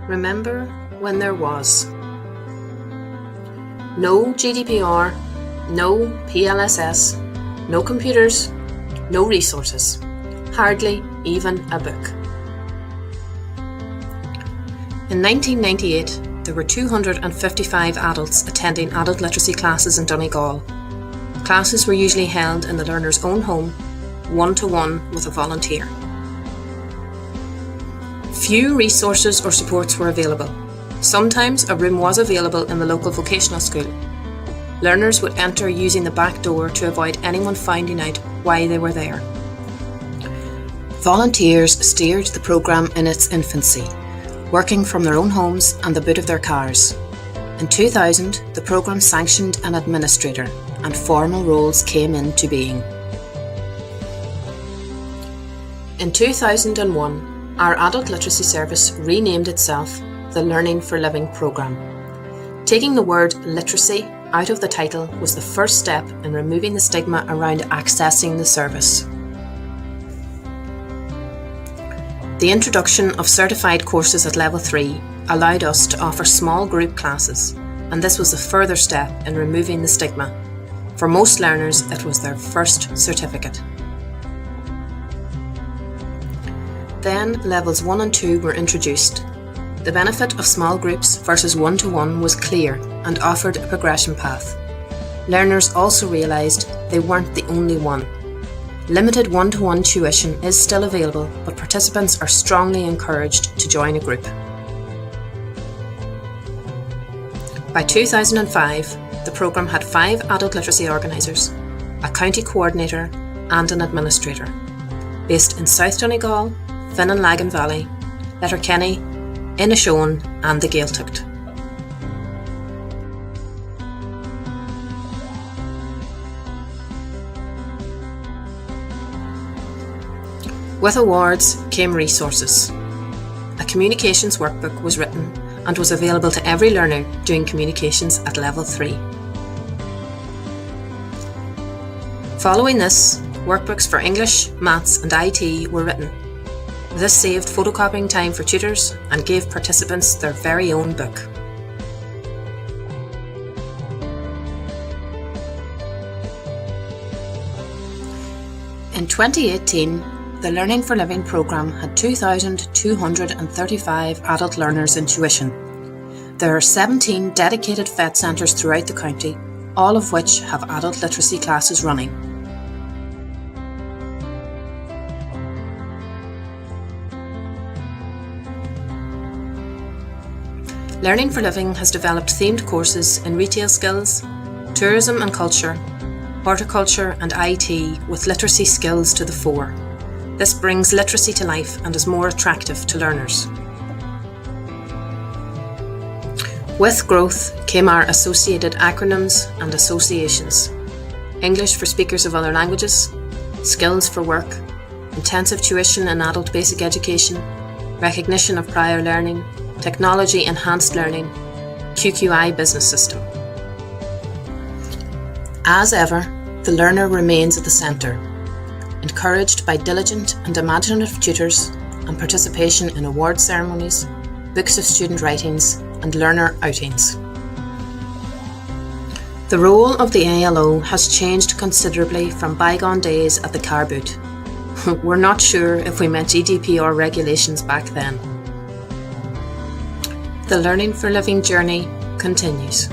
Remember when there was no GDPR, no PLSS, no computers, no resources, hardly even a book. In 1998, there were 255 adults attending adult literacy classes in Donegal. Classes were usually held in the learner's own home, one-to-one with a volunteer. Few resources or supports were available. Sometimes a room was available in the local vocational school. Learners would enter using the back door to avoid anyone finding out why they were there. Volunteers steered the programme in its infancy, working from their own homes and the boot of their cars. In 2000, the programme sanctioned an administrator and formal roles came into being. In 2001, our Adult Literacy Service renamed itself the Learning for Living programme. Taking the word literacy out of the title was the first step in removing the stigma around accessing the service. The introduction of certified courses at Level 3 allowed us to offer small group classes, and this was a further step in removing the stigma. For most learners, it was their first certificate. Then Levels 1 and 2 were introduced. The benefit of small groups versus one-to-one was clear and offered a progression path. Learners also realised they weren't the only one. Limited one-to-one tuition is still available, but participants are strongly encouraged to join a group. By 2005, the programme had 5 adult literacy organisers, a county coordinator and an administrator, based in South Donegal, Finn and Lagan Valley, Letterkenny, Inishowen and the Gaeltacht. With awards came resources. A communications workbook was written and was available to every learner doing communications at Level 3. Following this, workbooks for English, Maths and IT were written. This saved photocopying time for tutors and gave participants their very own book. In 2018, the Learning for Living programme had 2,235 adult learners in tuition. There are 17 dedicated FET centres throughout the county, all of which have adult literacy classes running. Learning for Living has developed themed courses in retail skills, tourism and culture, horticulture and IT with literacy skills to the fore. This brings literacy to life and is more attractive to learners. With growth came our associated acronyms and associations. English for speakers of other languages, skills for work, intensive tuition in adult basic education, recognition of prior learning, technology enhanced learning, QQI business system. As ever, the learner remains at the centre, encouraged by diligent and imaginative tutors and participation in award ceremonies, books of student writings and learner outings. The role of the ALO has changed considerably from bygone days at the car boot. We're not sure if we meant GDPR regulations back then. The Learning for Living journey continues.